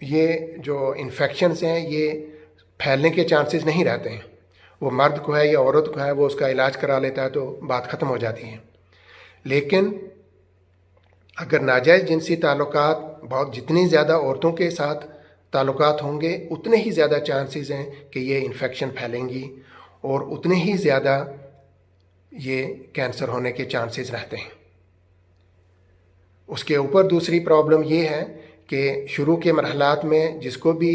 یہ جو انفیکشنز ہیں یہ پھیلنے کے چانسز نہیں رہتے ہیں. وہ مرد کو ہے یا عورت کو ہے وہ اس کا علاج کرا لیتا ہے تو بات ختم ہو جاتی ہے. لیکن اگر ناجائز جنسی تعلقات جتنی زیادہ عورتوں کے ساتھ تعلقات ہوں گے اتنے ہی زیادہ چانسز ہیں کہ یہ انفیکشن پھیلیں گی اور اتنے ہی زیادہ یہ کینسر ہونے کے چانسز رہتے ہیں. اس کے اوپر دوسری پرابلم یہ ہے کہ شروع کے مرحلات میں جس کو بھی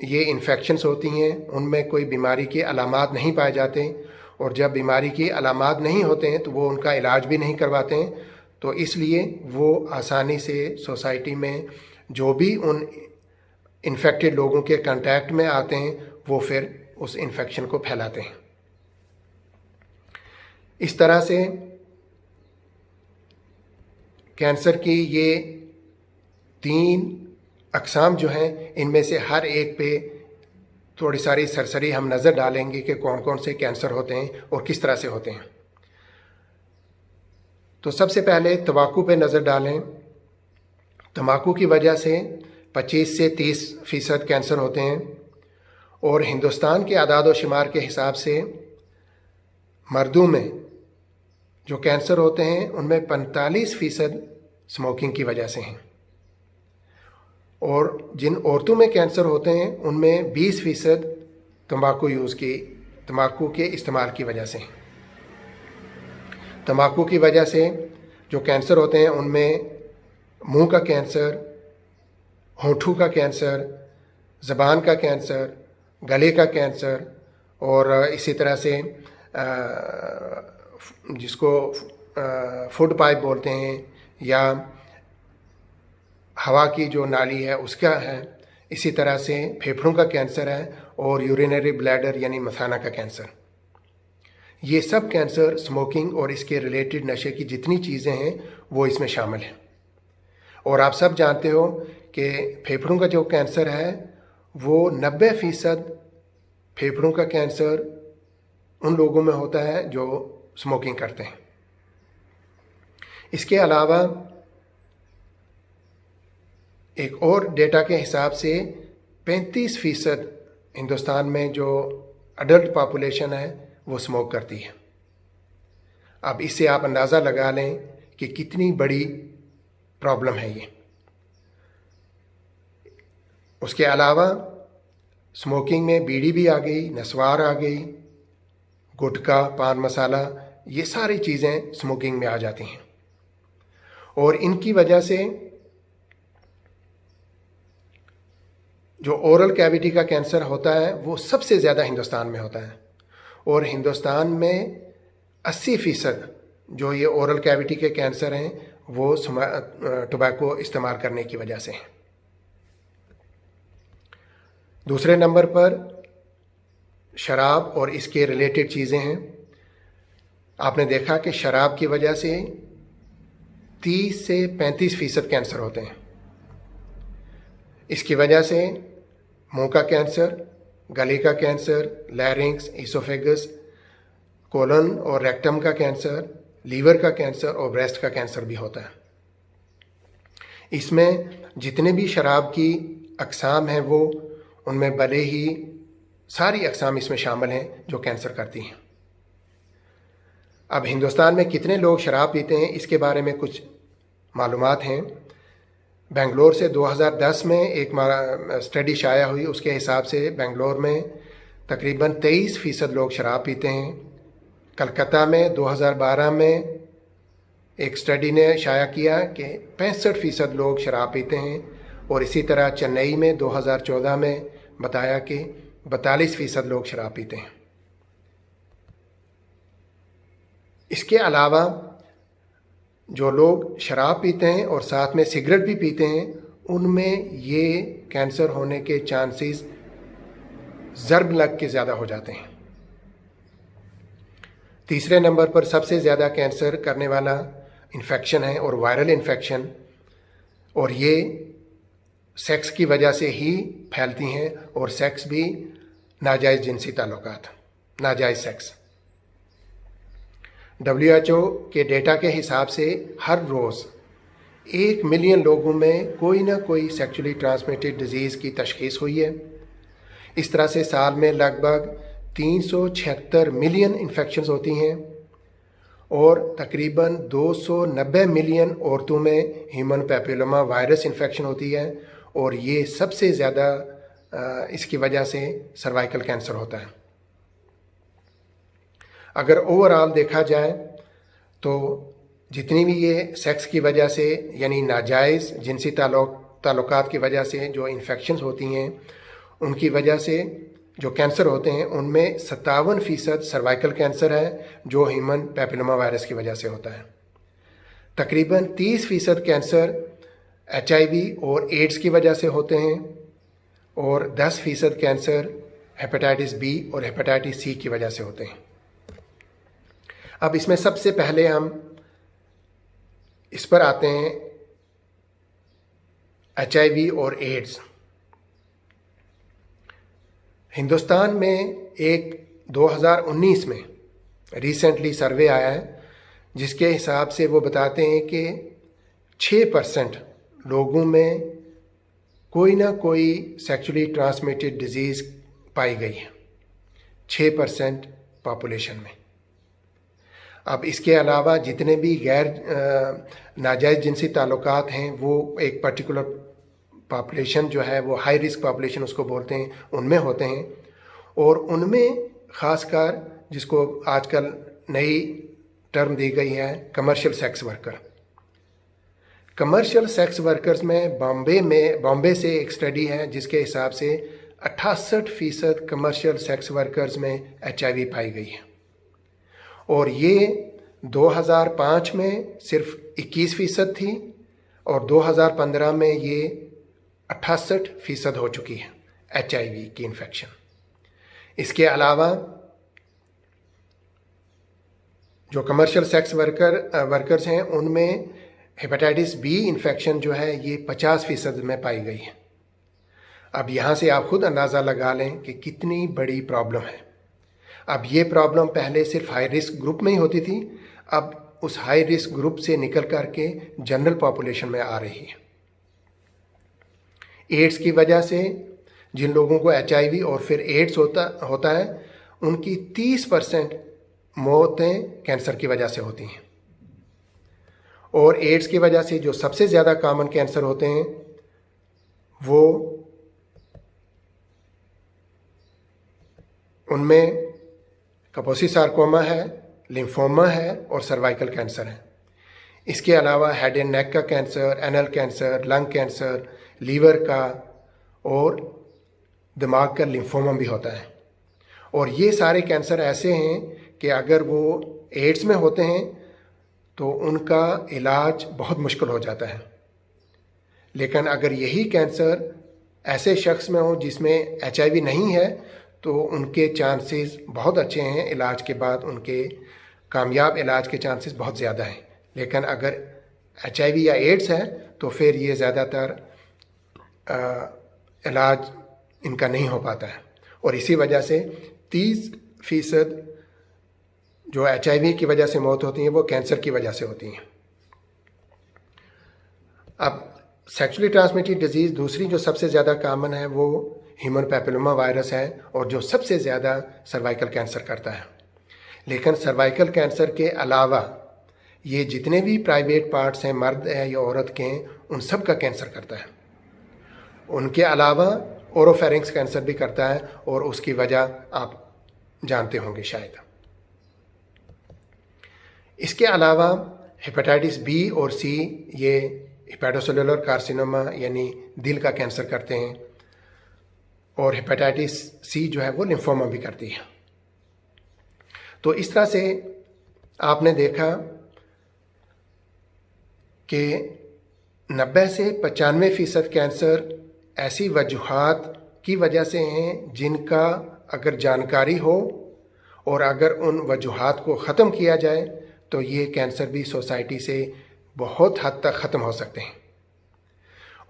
یہ انفیکشنز ہوتی ہیں ان میں کوئی بیماری کے علامات نہیں پائے جاتے، اور جب بیماری کی علامات نہیں ہوتے ہیں تو وہ ان کا علاج بھی نہیں کرواتے ہیں. تو اس لیے وہ آسانی سے سوسائٹی میں جو بھی ان انفیکٹڈ لوگوں کے کانٹیکٹ میں آتے ہیں وہ پھر اس انفیکشن کو پھیلاتے ہیں. اس طرح سے کینسر کی یہ 3 اقسام جو ہیں ان میں سے ہر ایک پہ تھوڑی ساری سرسری ہم نظر ڈالیں گے کہ کون کون سے کینسر ہوتے ہیں اور کس طرح سے ہوتے ہیں. تو سب سے پہلے تمباکو پہ نظر ڈالیں. تمباکو کی وجہ سے 25 سے 30% کینسر ہوتے ہیں، اور ہندوستان کے اعداد و شمار کے حساب سے مردوں میں جو کینسر ہوتے ہیں ان میں 45% اسموکنگ کی وجہ سے ہیں، اور جن عورتوں میں کینسر ہوتے ہیں ان میں 20% تمباکو کے استعمال کی وجہ سے ہیں. تمباکو کی وجہ سے جو کینسر ہوتے ہیں ان میں منہ کا کینسر، ہونٹوں کا کینسر، زبان کا کینسر، گلے کا کینسر، اور اسی طرح سے جس کو فوڈ پائپ بولتے ہیں یا ہوا کی جو نالی ہے اس کا ہے. اسی طرح سے پھیپھڑوں کا کینسر ہے اور یورینری بلیڈر یعنی مثانہ کا کینسر. یہ سب کینسر اسموکنگ اور اس کے ریلیٹڈ نشے کی جتنی چیزیں ہیں وہ اس میں شامل ہیں. اور آپ سب جانتے ہو کہ پھیپھڑوں کا جو کینسر ہے وہ 90% پھیپھڑوں کا کینسر ان لوگوں میں ہوتا ہے جو اسموکنگ کرتے ہیں. اس کے علاوہ ایک اور ڈیٹا کے حساب سے 35% ہندوستان میں جو اڈلٹ پاپولیشن ہے وہ اسموک کرتی ہے. اب اس سے آپ اندازہ لگا لیں کہ کتنی بڑی پرابلم ہے یہ. اس کے علاوہ اسموکنگ میں بیڑی بھی آ گئی، نسوار آ گئی، گٹکا، پان مسالہ، یہ ساری چیزیں اسموکنگ میں آ جاتی ہیں. اور ان کی وجہ سے جو اورل کیویٹی کا کینسر ہوتا ہے وہ سب سے زیادہ ہندوستان میں ہوتا ہے، اور ہندوستان میں 80% جو یہ اورل کیویٹی کے کینسر ہیں وہ ٹوبیکو استعمال کرنے کی وجہ سے ہیں. دوسرے نمبر پر شراب اور اس کے ریلیٹڈ چیزیں ہیں. آپ نے دیکھا کہ شراب کی وجہ سے 30 سے 35% کینسر ہوتے ہیں. اس کی وجہ سے منہ کا کینسر، گلے کا کینسر، لیرنگس، ایسوفیگس، کولن اور ریکٹم کا کینسر، لیور کا کینسر اور بریسٹ کا کینسر بھی ہوتا ہے. اس میں جتنے بھی شراب کی اقسام ہیں وہ ان میں بھلے ہی ساری اقسام اس میں شامل ہیں جو کینسر کرتی ہیں. اب ہندوستان میں کتنے لوگ شراب پیتے ہیں اس کے بارے میں کچھ معلومات ہیں. بنگلور سے 2010 میں ایک اسٹڈی شائع ہوئی، اس کے حساب سے بنگلور میں تقریباً 23% لوگ شراب پیتے ہیں. کلکتہ میں 2012 میں ایک اسٹڈی نے شائع کیا کہ 65% لوگ شراب پیتے ہیں، اور اسی طرح چنئی میں 2014 میں بتایا کہ 42% لوگ شراب پیتے ہیں. اس کے علاوہ جو لوگ شراب پیتے ہیں اور ساتھ میں سگریٹ بھی پیتے ہیں ان میں یہ کینسر ہونے کے چانسز ضرب لگ کے زیادہ ہو جاتے ہیں. تیسرے نمبر پر سب سے زیادہ کینسر کرنے والا انفیکشن ہے اور وائرل انفیکشن، اور یہ سیکس کی وجہ سے ہی پھیلتی ہیں، اور سیکس بھی ناجائز جنسی تعلقات، ناجائز سیکس. WHO کے ڈیٹا کے حساب سے ہر روز 1 ملین لوگوں میں کوئی نہ کوئی سیکچولی ٹرانسمیٹڈ ڈیزیز کی تشخیص ہوئی ہے۔ اس طرح سے سال میں لگ بھگ 376 ملین انفیکشنز ہوتی ہیں اور تقریباً 290 ملین عورتوں میں ہیومن پیپیلوما وائرس انفیکشن ہوتی ہے، اور یہ سب سے زیادہ اس کی وجہ سے سروائیکل کینسر ہوتا ہے۔ اگر اوور آل دیکھا جائے تو جتنی بھی یہ سیکس کی وجہ سے یعنی ناجائز جنسی تعلقات کی وجہ سے جو انفیکشنز ہوتی ہیں، ان کی وجہ سے جو کینسر ہوتے ہیں ان میں 57% سروائیکل کینسر ہے جو ہیومن پیپیلوما وائرس کی وجہ سے ہوتا ہے۔ تقریباً 30% کینسر HIV اور ایڈز کی وجہ سے ہوتے ہیں، اور 10% کینسر ہیپاٹائٹس B اور ہیپاٹائٹس C کی وجہ سے ہوتے ہیں۔ اب اس میں سب سے پہلے ہم اس پر آتے ہیں HIV اور ایڈز۔ ہندوستان میں ایک 2019 میں ریسنٹلی سروے آیا ہے جس کے حساب سے وہ بتاتے ہیں کہ 6% لوگوں میں کوئی نہ کوئی سیکچولی ٹرانسمیٹڈ ڈیزیز پائی گئی ہے، 6% پاپولیشن میں۔ اب اس کے علاوہ جتنے بھی غیر ناجائز جنسی تعلقات ہیں وہ ایک پرٹیکولر پاپولیشن جو ہے وہ ہائی رسک پاپولیشن اس کو بولتے ہیں، ان میں ہوتے ہیں، اور ان میں خاص کر جس کو آج کل نئی ٹرم دی گئی ہے commercial sex worker. Commercial sex workers میں بامبے سے ایک سٹڈی ہے جس کے حساب سے 68% کمرشل سیکس ورکرز میں HIV پائی گئی ہے، اور یہ 2005 میں صرف 21% تھی، اور 2015 میں یہ 68% ہو چکی ہے HIV کی انفیکشن۔ اس کے علاوہ جو کمرشل سیکس ورکرز ہیں ان میں ہیپاٹائٹس B انفیکشن جو ہے یہ 50% میں پائی گئی ہے۔ اب یہاں سے آپ خود اندازہ لگا لیں کہ کتنی بڑی پرابلم ہے۔ اب یہ پرابلم پہلے صرف ہائی رسک گروپ میں ہی ہوتی تھی، اب اس ہائی رسک گروپ سے نکل کر کے جنرل پاپولیشن میں آ رہی ہے۔ ایڈز کی وجہ سے جن لوگوں کو HIV اور پھر ایڈز ہوتا ہے ان کی 30% موتیں کینسر کی وجہ سے ہوتی ہیں، اور ایڈز کی وجہ سے جو سب سے زیادہ کامن کینسر ہوتے ہیں وہ ان میں کپوسی سارکوما ہے، لمفوما ہے اور سروائیکل کینسر ہے۔ اس کے علاوہ ہیڈ اینڈ نیک کا cancer, anal cancer, lung cancer, liver کا اور دماغ کا لمفوما بھی ہوتا ہے۔ اور یہ سارے کینسر ایسے ہیں کہ اگر وہ ایڈز میں ہوتے ہیں تو ان کا علاج بہت مشکل ہو جاتا ہے، لیکن اگر یہی کینسر ایسے شخص میں ہو جس میں HIV نہیں ہے تو ان کے چانسز بہت اچھے ہیں، علاج کے بعد ان کے کامیاب علاج کے چانسز بہت زیادہ ہیں۔ لیکن اگر HIV یا ایڈز ہے تو پھر یہ زیادہ تر علاج ان کا نہیں ہو پاتا ہے، اور اسی وجہ سے 30% جو HIV کی وجہ سے موت ہوتی ہیں وہ کینسر کی وجہ سے ہوتی ہیں۔ اب سیکچولی ٹرانسمیٹڈ ڈیزیز دوسری جو سب سے زیادہ کامن ہے وہ ہیومن پیپیلوما وائرس ہے، اور جو سب سے زیادہ سروائیکل کینسر کرتا ہے۔ لیکن سروائیکل کینسر کے علاوہ یہ جتنے بھی پرائیویٹ پارٹس ہیں، مرد ہے یا عورت کے ہیں، ان سب کا کینسر کرتا ہے۔ ان کے علاوہ اوروفیرنکس کینسر بھی کرتا ہے، اور اس کی وجہ آپ جانتے ہوں گے شاید۔ اس کے علاوہ ہیپاٹائٹس B اور C یہ ہیپاٹوسیلولر کارسینوما یعنی دل کا کینسر کرتے ہیں، اور ہیپاٹائٹس C جو ہے وہ لمفوما بھی کرتی ہے۔ تو اس طرح سے آپ نے دیکھا کہ 90 سے 95% کینسر ایسی وجوہات کی وجہ سے ہیں جن کا اگر جانکاری ہو اور اگر ان وجوہات کو ختم کیا جائے تو یہ کینسر بھی سوسائٹی سے بہت حد تک ختم ہو سکتے ہیں،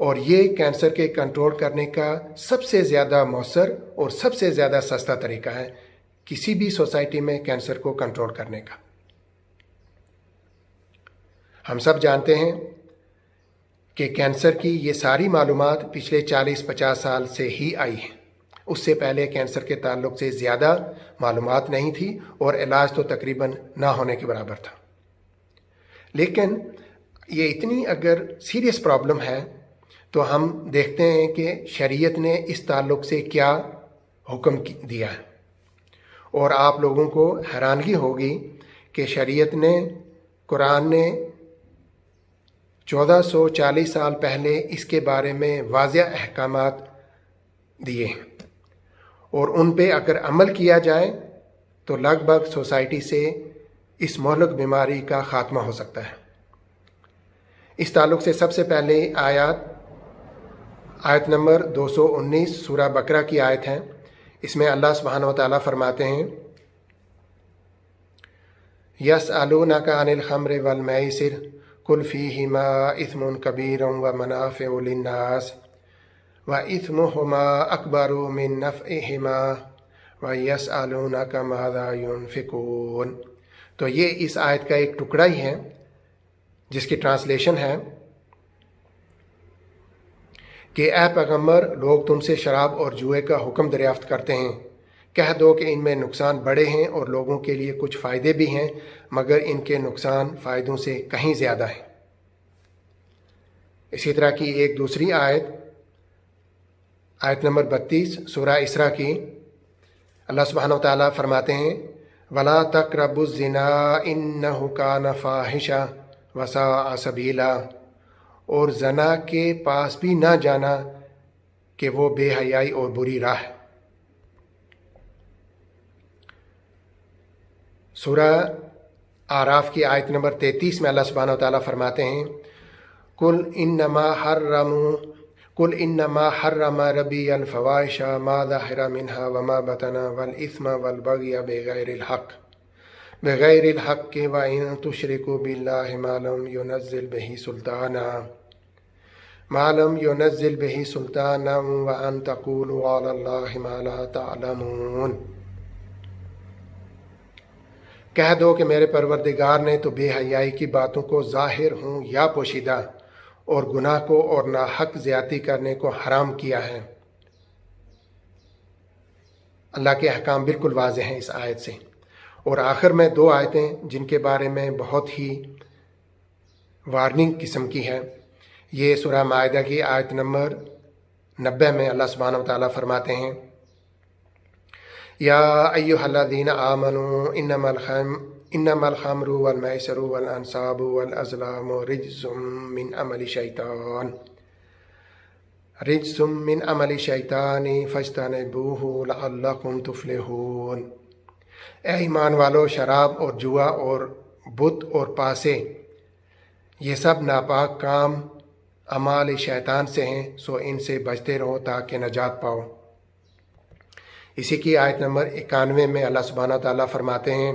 اور یہ کینسر کے کنٹرول کرنے کا سب سے زیادہ مؤثر اور سب سے زیادہ سستا طریقہ ہے کسی بھی سوسائٹی میں کینسر کو کنٹرول کرنے کا۔ ہم سب جانتے ہیں کہ کینسر کی یہ ساری معلومات پچھلے 40-50 سال سے ہی آئی ہیں. اس سے پہلے کینسر کے تعلق سے زیادہ معلومات نہیں تھی اور علاج تو تقریباً نہ ہونے کے برابر تھا. لیکن یہ اتنی اگر سیریس پرابلم ہے تو ہم دیکھتے ہیں کہ شریعت نے اس تعلق سے کیا حکم دیا ہے. اور آپ لوگوں کو حیرانگی ہوگی کہ شریعت نے، قرآن نے 1440 سال پہلے اس کے بارے میں واضح احکامات دیے ہیں، اور ان پہ اگر عمل کیا جائے تو لگ بھگ سوسائٹی سے اس مہلک بیماری کا خاتمہ ہو سکتا ہے. اس تعلق سے سب سے پہلے آیت نمبر 219 سورہ بقرہ کی آیت ہے. اس میں اللہ سبحانہ و تعالیٰ فرماتے ہیں یسألونک عن الخمر والمیسر قل فیہما اثم کبیر ومنافع للناس وإثمهما أكبر من نفعهما ويسألونك ماذا ينفقون. تو یہ اس آیت کا ایک ٹکڑا ہی ہے جس کی ٹرانسلیشن ہے کہ اے پیغمبر، لوگ تم سے شراب اور جوئے کا حکم دریافت کرتے ہیں، کہہ دو کہ ان میں نقصان بڑے ہیں اور لوگوں کے لیے کچھ فائدے بھی ہیں، مگر ان کے نقصان فائدوں سے کہیں زیادہ ہیں. اسی طرح کی ایک دوسری آیت نمبر 32 سورہ اسراء کی، اللہ سبحانہ و تعالیٰ فرماتے ہیں وَلَا تَقْرَبُوا الزِّنَا إِنَّهُ كَانَ فَاحِشًا وَسَاءَ سَبِيلًا، اور زنا کے پاس بھی نہ جانا کہ وہ بے حیائی اور بری راہ ہے. سورہ اعراف کی آیت نمبر 33 میں اللہ سبحانہ و تعالیٰ فرماتے ہیں قُلْ إِنَّمَا حَرَّمَ رَبِّيَ الْفَوَاحِشَ مَا ظَهَرَ مِنْهَا وَمَا بَطَنَ وَالْإِثْمَ وَالْبَغْيَ بِغَيْرِ الْحَقِّ وَإِن تُشْرِكُوا بِاللَّهِ مَا لَمْ يُنَزِّلْ بِهِ سُلْطَانًا وَأَن تَقُولُوا عَلَى اللَّهِ مَا لَا تَعْلَمُونَ. کہہ دو کہ میرے پروردگار نے تو بے حیائی کی باتوں کو ظاہر ہوں یا پوشیدہ، اور گناہ کو اور ناحق زیادتی کرنے کو حرام کیا ہے. اللہ کے احکام بالکل واضح ہیں اس آیت سے. اور آخر میں دو آیتیں جن کے بارے میں بہت ہی وارننگ قسم کی ہے. یہ سورہ مائدہ کی آیت نمبر 90 میں اللہ سبحانہ و تعالیٰ فرماتے ہیں یا ایھا الذین آمنوا انما الخمر والمیسر والانصاب والازلام رجس من عمل الشیطان فاجتنبوہ لعلکم تفلحون. اے ایمان والو، شراب اور جوا اور بت اور پاسے یہ سب ناپاک کام اعمال شیطان سے ہیں، سو ان سے بچتے رہو تاکہ نجات پاؤ. اسی کی آیت نمبر 91 میں اللہ سبحانہ تعالیٰ فرماتے ہیں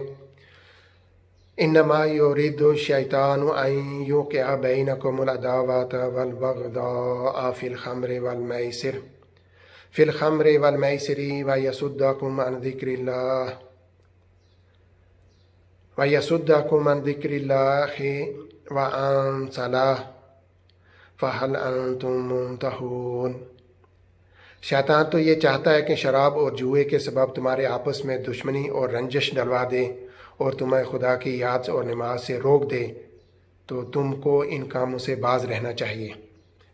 انما یرید الشیطان ان یوقع بینکم العداوۃ والبغضاء فی الخمر والمیسر ویصدکم عن ذکر اللہ وعن الصلاۃ فہل انتم منتہون. شیطان تو یہ چاہتا ہے کہ شراب اور جوئے کے سبب تمہارے آپس میں دشمنی اور رنجش ڈلوا دے اور تمہیں خدا کی یاد اور نماز سے روک دے، تو تم کو ان کاموں سے باز رہنا چاہیے.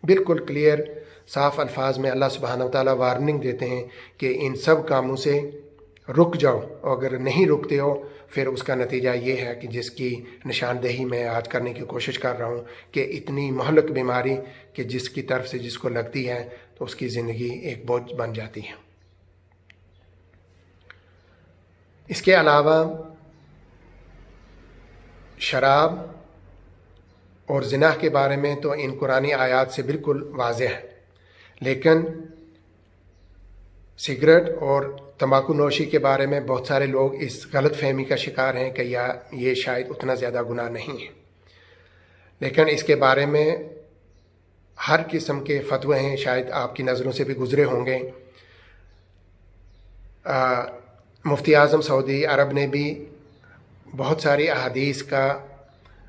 بالکل کلیئر صاف الفاظ میں اللہ سبحانہ وتعالیٰ وارننگ دیتے ہیں کہ ان سب کاموں سے رک جاؤ، اور اگر نہیں رکتے ہو پھر اس کا نتیجہ یہ ہے کہ جس کی نشاندہی میں آج کرنے کی کوشش کر رہا ہوں کہ اتنی مہلک بیماری کہ جس کی طرف سے جس کو لگتی ہے تو اس کی زندگی ایک بوجھ بن جاتی ہے. اس کے علاوہ شراب اور زنا کے بارے میں تو ان قرآنی آیات سے بالکل واضح ہے، لیکن سگریٹ اور تمباکو نوشی کے بارے میں بہت سارے لوگ اس غلط فہمی کا شکار ہیں کہ یہ شاید اتنا زیادہ گناہ نہیں ہے، لیکن اس کے بارے میں ہر قسم کے فتوے ہیں، شاید آپ کی نظروں سے بھی گزرے ہوں گے. مفتی اعظم سعودی عرب نے بھی بہت ساری احادیث کا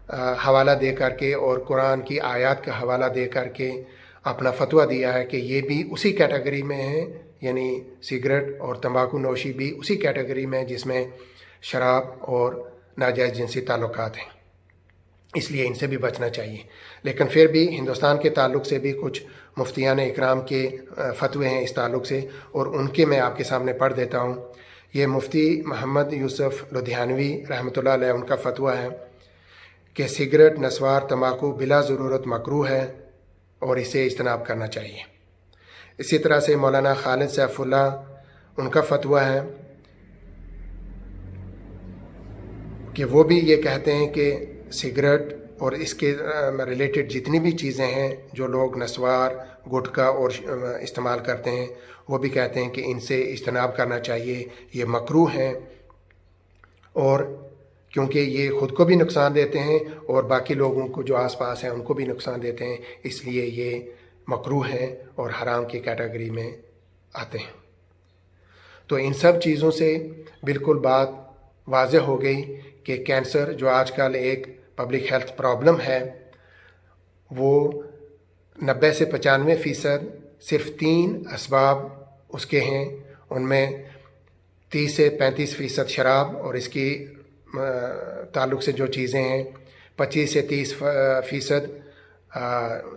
حوالہ دے کر کے اور قرآن کی آیات کا حوالہ دے کر کے اپنا فتویٰ دیا ہے کہ یہ بھی اسی کیٹیگری میں ہیں، یعنی سگریٹ اور تمباکو نوشی بھی اسی کیٹیگری میں جس میں شراب اور ناجائز جنسی تعلقات ہیں، اس لیے ان سے بھی بچنا چاہیے۔ لیکن پھر بھی ہندوستان کے تعلق سے بھی کچھ مفتیان اکرام کے فتوے ہیں اس تعلق سے، اور ان کے میں آپ کے سامنے پڑھ دیتا ہوں۔ یہ مفتی محمد یوسف لدھیانوی رحمۃ اللہ علیہ ان کا فتویٰ ہے کہ سگریٹ، نسوار، تمباکو بلا ضرورت مکروہ ہے اور اسے اجتناب کرنا چاہیے۔ اسی طرح سے مولانا خالد سیف اللہ ان کا فتویٰ ہے کہ وہ بھی یہ کہتے ہیں کہ سگریٹ اور اس کے ریلیٹڈ جتنی بھی چیزیں ہیں جو لوگ نسوار، گٹکا اور استعمال کرتے ہیں، وہ بھی کہتے ہیں کہ ان سے اجتناب کرنا چاہیے، یہ مکروہ ہیں، اور کیونکہ یہ خود کو بھی نقصان دیتے ہیں اور باقی لوگوں کو جو آس پاس ہیں ان کو بھی نقصان دیتے ہیں، اس لیے یہ مکروہ ہیں اور حرام کی کیٹیگری میں آتے ہیں۔ تو ان سب چیزوں سے بالکل بات واضح ہو گئی کہ کینسر جو آج کل ایک پبلک ہیلتھ پرابلم ہے، وہ 90 سے 95% صرف 3 اسباب اس کے ہیں، ان میں 30 سے 35% شراب اور اس کی تعلق سے جو چیزیں ہیں، 25 سے 30%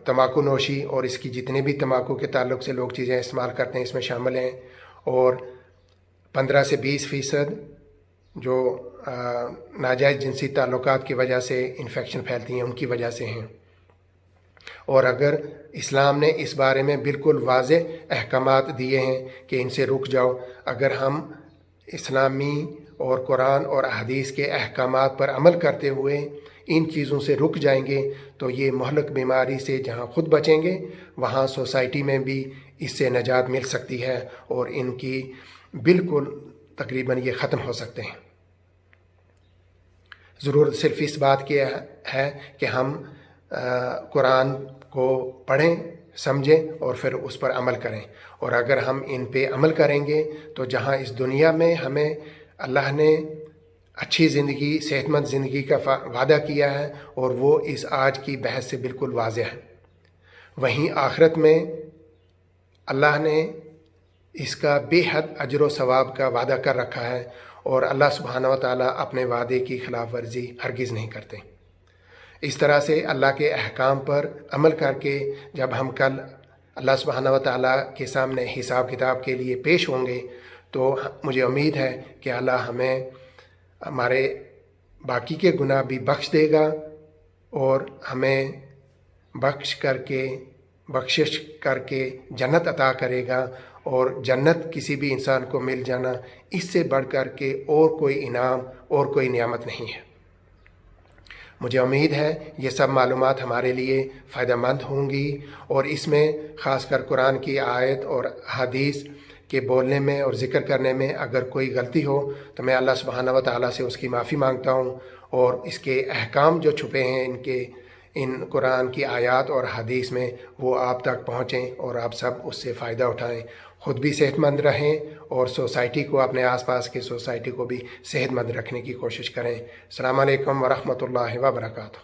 تمباکو نوشی اور اس کی جتنے بھی تمباکو کے تعلق سے لوگ چیزیں استعمال کرتے ہیں اس میں شامل ہیں، اور 15 سے 20% جو ناجائز جنسی تعلقات کی وجہ سے انفیکشن پھیلتی ہیں ان کی وجہ سے ہیں۔ اور اگر اسلام نے اس بارے میں بالکل واضح احکامات دیے ہیں کہ ان سے رک جاؤ، اگر ہم اسلامی اور قرآن اور احادیث کے احکامات پر عمل کرتے ہوئے ان چیزوں سے رک جائیں گے تو یہ مہلک بیماری سے جہاں خود بچیں گے وہاں سوسائٹی میں بھی اس سے نجات مل سکتی ہے، اور ان کی بالکل تقریباً یہ ختم ہو سکتے ہیں۔ ضرورت صرف اس بات کی ہے کہ ہم قرآن کو پڑھیں، سمجھیں اور پھر اس پر عمل کریں، اور اگر ہم ان پہ عمل کریں گے تو جہاں اس دنیا میں ہمیں اللہ نے اچھی زندگی، صحت مند زندگی کا وعدہ کیا ہے اور وہ اس آج کی بحث سے بالکل واضح ہے، وہیں آخرت میں اللہ نے اس کا بے حد اجر و ثواب کا وعدہ کر رکھا ہے، اور اللہ سبحانہ و تعالیٰ اپنے وعدے کی خلاف ورزی ہرگز نہیں کرتے۔ اس طرح سے اللہ کے احکام پر عمل کر کے جب ہم کل اللہ سبحانہ و تعالیٰ کے سامنے حساب کتاب کے لیے پیش ہوں گے تو مجھے امید ہے کہ اللہ ہمیں ہمارے باقی کے گناہ بھی بخش دے گا اور ہمیں بخشش کر کے جنت عطا کرے گا، اور جنت کسی بھی انسان کو مل جانا اس سے بڑھ کر کے اور کوئی انعام اور کوئی نعمت نہیں ہے۔ مجھے امید ہے یہ سب معلومات ہمارے لیے فائدہ مند ہوں گی، اور اس میں خاص کر قرآن کی آیت اور حدیث کے بولنے میں اور ذکر کرنے میں اگر کوئی غلطی ہو تو میں اللہ سبحانہ و تعالیٰ سے اس کی معافی مانگتا ہوں، اور اس کے احکام جو چھپے ہیں ان قرآن کی آیات اور حدیث میں وہ آپ تک پہنچیں اور آپ سب اس سے فائدہ اٹھائیں، خود بھی صحت مند رہیں اور سوسائٹی کو، اپنے آس پاس کی سوسائٹی کو بھی صحت مند رکھنے کی کوشش کریں۔ السلام علیکم ورحمۃ اللہ وبرکاتہ۔